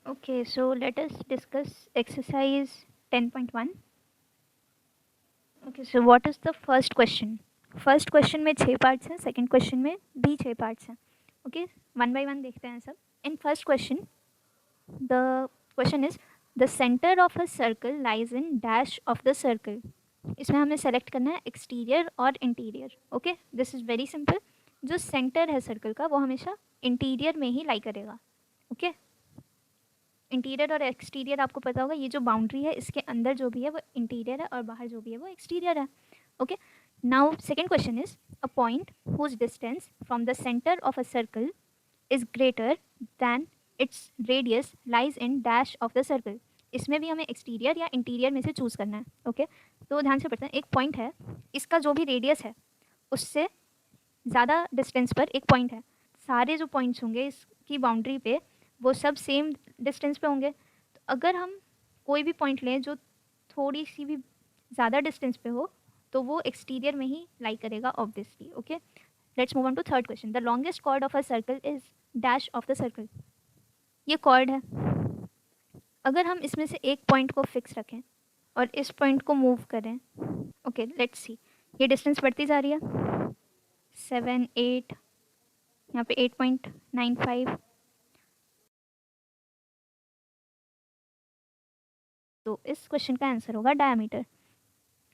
Okay, so let us discuss exercise 10.1. Okay, so what is the first question? First question में 6 parts हैं, second question में भी 6 parts हैं. Okay, one by one देखते हैं सब. In first question the question is the centre of a circle lies in dash of the circle. इसमें हमें सेलेक्ट करना है एक्सटीरियर और interior. Okay, this is very simple. जो सेंटर है सर्कल का वो हमेशा इंटीरियर में ही लाई करेगा. ओके, इंटीरियर और एक्सटीरियर आपको पता होगा, ये जो बाउंड्री है इसके अंदर जो भी है वो इंटीरियर है और बाहर जो भी है वो एक्सटीरियर है. Okay, now second question is a point whose distance from the centre of a circle is greater than its radius lies in dash of the circle. इसमें भी हमें एक्सटीरियर या इंटीरियर में से चूज़ करना है. ओके, तो ध्यान से पढ़ते हैं. एक पॉइंट है, इसका जो भी रेडियस है उससे ज़्यादा डिस्टेंस पर एक पॉइंट है. सारे जो पॉइंट्स होंगे इसकी बाउंड्री पे वो सब सेम डिस्टेंस पे होंगे. तो अगर हम कोई भी पॉइंट लें जो थोड़ी सी भी ज़्यादा डिस्टेंस पे हो तो वो एक्सटीरियर में ही लाई करेगा obviously. Okay, let's move on to third question. The longest chord of a circle is dash of the circle. ये कॉर्ड है. अगर हम इसमें से एक पॉइंट को फिक्स रखें और इस पॉइंट को मूव करें, ओके लेट्स सी, ये डिस्टेंस बढ़ती जा रही है. 7 8, यहाँ पे 8.95. तो इस क्वेश्चन का आंसर होगा diameter.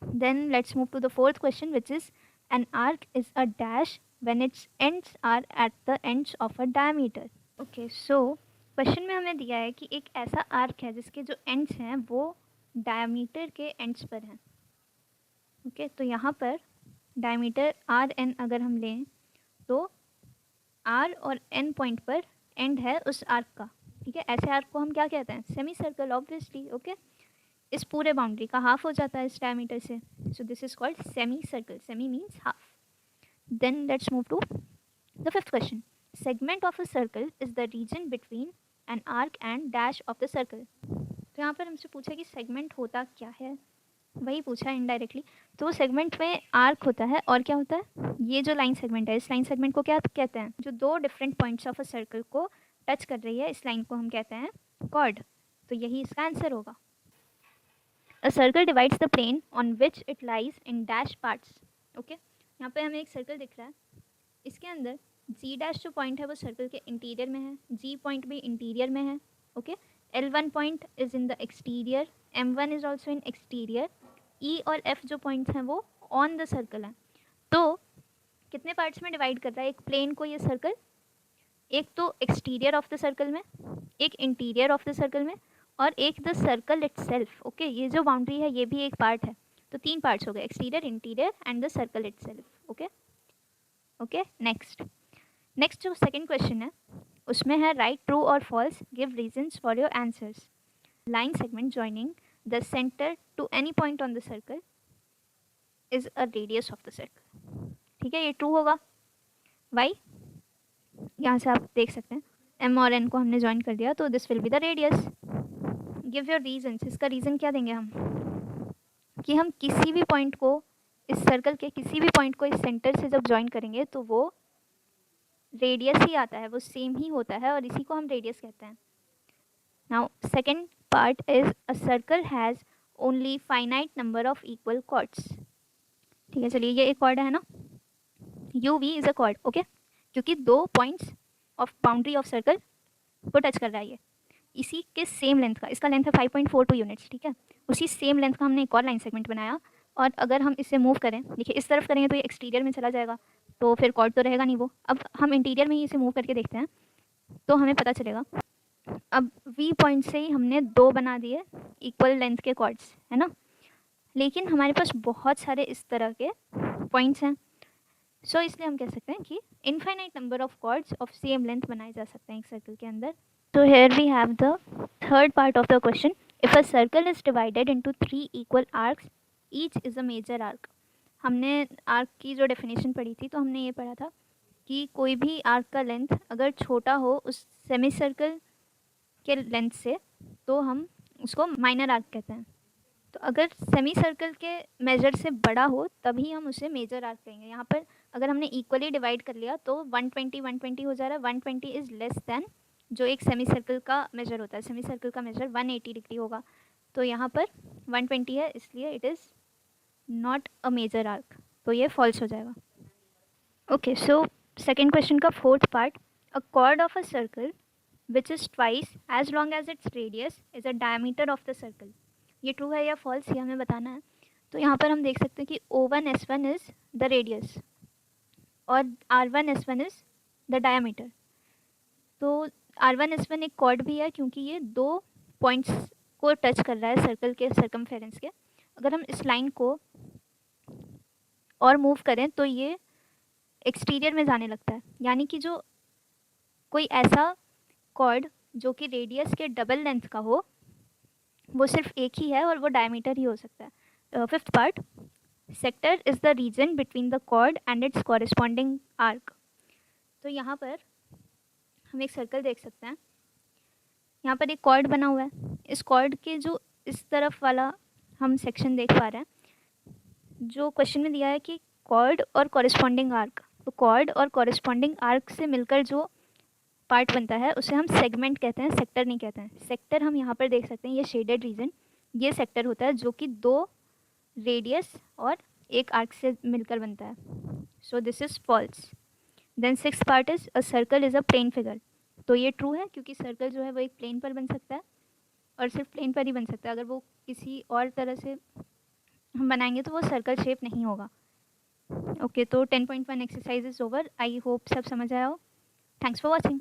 Then let's move to the fourth question which is an arc is a dash when its ends are at the ends of a diameter. Okay, so question में हमें दिया है कि एक ऐसा आर्क है जिसके जो एंड्स हैं वो डायमीटर के एंड्स पर हैं. ओके, तो यहाँ पर डायमीटर आर एन अगर हम लें तो आर और एन पॉइंट पर एंड है उस आर्क का. ठीक है, ऐसे आर्क को हम क्या कहते हैं? Semi circle obviously. ओके, इस पूरे बाउंड्री का हाफ हो जाता है इस डायमीटर से. So this is called semi circle. Semi means half. Then let's move to the fifth question. Segment of a circle is the region between an arc and dash of the circle. तो यहाँ पर हमसे पूछा कि segment होता क्या है, वही पूछा है इनडायरेक्टली. तो सेगमेंट में आर्क होता है और क्या होता है, ये जो लाइन सेगमेंट है, इस लाइन सेगमेंट को क्या कहते हैं? जो दो different points of a circle को टच कर रही है, इस लाइन को हम कहते हैं कॉर्ड. तो यही इसका आंसर होगा. A circle divides the plane on which it lies in dash parts. Okay, यहाँ पे हमें एक सर्कल दिख रहा है. इसके अंदर जी डैश जो पॉइंट है वो सर्कल के इंटीरियर में है, जी पॉइंट भी इंटीरियर में है. Okay, L1 point is in the exterior, M1 is also in exterior, E और F जो पॉइंट्स हैं वो ऑन द सर्कल हैं. तो कितने पार्ट्स में डिवाइड कर रहा है एक प्लेन को ये सर्कल? एक तो एक्सटीरियर ऑफ द सर्कल में, एक इंटीरियर ऑफ द सर्कल में, और एक द सर्कल इटसेल्फ. ओके, ये जो बाउंड्री है ये भी एक पार्ट है. तो 3 पार्ट्स हो गए, exterior, interior and the circle itself. Okay okay, next जो सेकंड क्वेश्चन है उसमें है राइट ट्रू और false, give reasons for your answers. Line segment joining the centre to any point on the circle is a radius of the circle. ठीक है, ये true होगा. Y? यहाँ से आप देख सकते हैं एम और एन को हमने ज्वाइन कर दिया तो this will be the radius. Give your reasons. इसका रीज़न क्या देंगे हम कि हम किसी भी पॉइंट को, इस सर्कल के किसी भी पॉइंट को इस सेंटर से जब ज्वाइन करेंगे तो वो रेडियस ही आता है, वो सेम ही होता है और इसी को हम रेडियस कहते हैं. Now second part is a circle has only finite number of equal chords. ठीक है, चलिए ये एक कॉर्ड है ना, U V is a chord. Okay, क्योंकि दो points of boundary of circle को टच कर रहा है ये, इसी के सेम लेंथ का, इसका लेंथ है 5.42 यूनिट्स. ठीक है, उसी सेम लेंथ का हमने एक और लाइन सेगमेंट बनाया और अगर हम इसे मूव करें, देखिए इस तरफ करेंगे तो ये एक्सटीरियर में चला जाएगा तो फिर कॉर्ड तो रहेगा नहीं वो. अब हम इंटीरियर में ही इसे मूव करके देखते हैं तो हमें पता चलेगा. अब वी पॉइंट से ही हमने दो बना दिए इक्वल लेंथ के कॉर्ड्स, है ना. लेकिन हमारे पास बहुत सारे इस तरह के पॉइंट्स हैं. सो इसलिए हम कह सकते हैं कि infinite number of chords of same length बनाए जा सकते हैं एक सर्कल के अंदर. So here we have the third part of the question. If a circle is divided into 3 equal arcs, each is a major arc. हमने arc की जो डेफिनेशन पढ़ी थी तो हमने ये पढ़ा था कि कोई भी आर्क का लेंथ अगर छोटा हो उस सेमी सर्कल के लेंथ से तो हम उसको माइनर आर्क कहते हैं. तो अगर सेमी सर्कल के मेजर से बड़ा हो तभी हम उसे मेजर आर्क कहेंगे. यहाँ पर अगर हमने इक्वली डिवाइड कर लिया तो 120 120 हो जा रहा है. 120 इज़ लेस दैन जो एक सेमी सर्कल का मेजर होता है, सेमी सर्कल का मेजर 180 डिग्री होगा, तो यहाँ पर 120 है, इसलिए it is not a major arc, तो ये फॉल्स हो जाएगा। ओके, सो सेकेंड क्वेश्चन का fourth part, a chord of a circle which is twice as long as its radius is a diameter of the circle. ये true है या false, ये हमें बताना है। तो यहाँ पर हम देख सकते हैं कि O1S1 इज़ द रेडियस और R1S1 इज़ द डायमीटर। तो R1S1 एक कॉर्ड भी है क्योंकि ये दो पॉइंट्स को टच कर रहा है सर्कल के सर्कमफेरेंस के। अगर हम इस लाइन को और मूव करें तो ये एक्सटीरियर में जाने लगता है, यानी कि जो कोई ऐसा कॉर्ड जो कि रेडियस के डबल लेंथ का हो वो सिर्फ एक ही है और वो डायमीटर ही हो सकता है। Fifth part, sector is the region between the chord and its corresponding arc. तो यहाँ पर हम एक सर्कल देख सकते हैं, यहाँ पर एक कॉर्ड बना हुआ है, इस कॉर्ड के जो इस तरफ वाला हम सेक्शन देख पा रहे हैं, जो क्वेश्चन में दिया है कि कॉर्ड और कॉरेस्पॉन्डिंग आर्क, तो कॉर्ड और कॉरेस्पॉन्डिंग आर्क से मिलकर जो पार्ट बनता है उसे हम सेगमेंट कहते हैं, सेक्टर नहीं कहते हैं। सेक्टर हम यहाँ पर देख सकते हैं, ये शेडेड रीजन, ये सेक्टर होता है जो कि दो रेडियस और एक आर्क से मिलकर बनता है। So this is false. Then six part is a circle is a plane figure. तो ये ट्रू है क्योंकि सर्कल जो है वो एक प्लेन पर बन सकता है और सिर्फ प्लेन पर ही बन सकता है, अगर वो किसी और तरह से हम बनाएंगे तो वो सर्कल शेप नहीं होगा। ओके, तो 10.1 exercise is over. I hope सब समझ आया हो। Thanks for watching.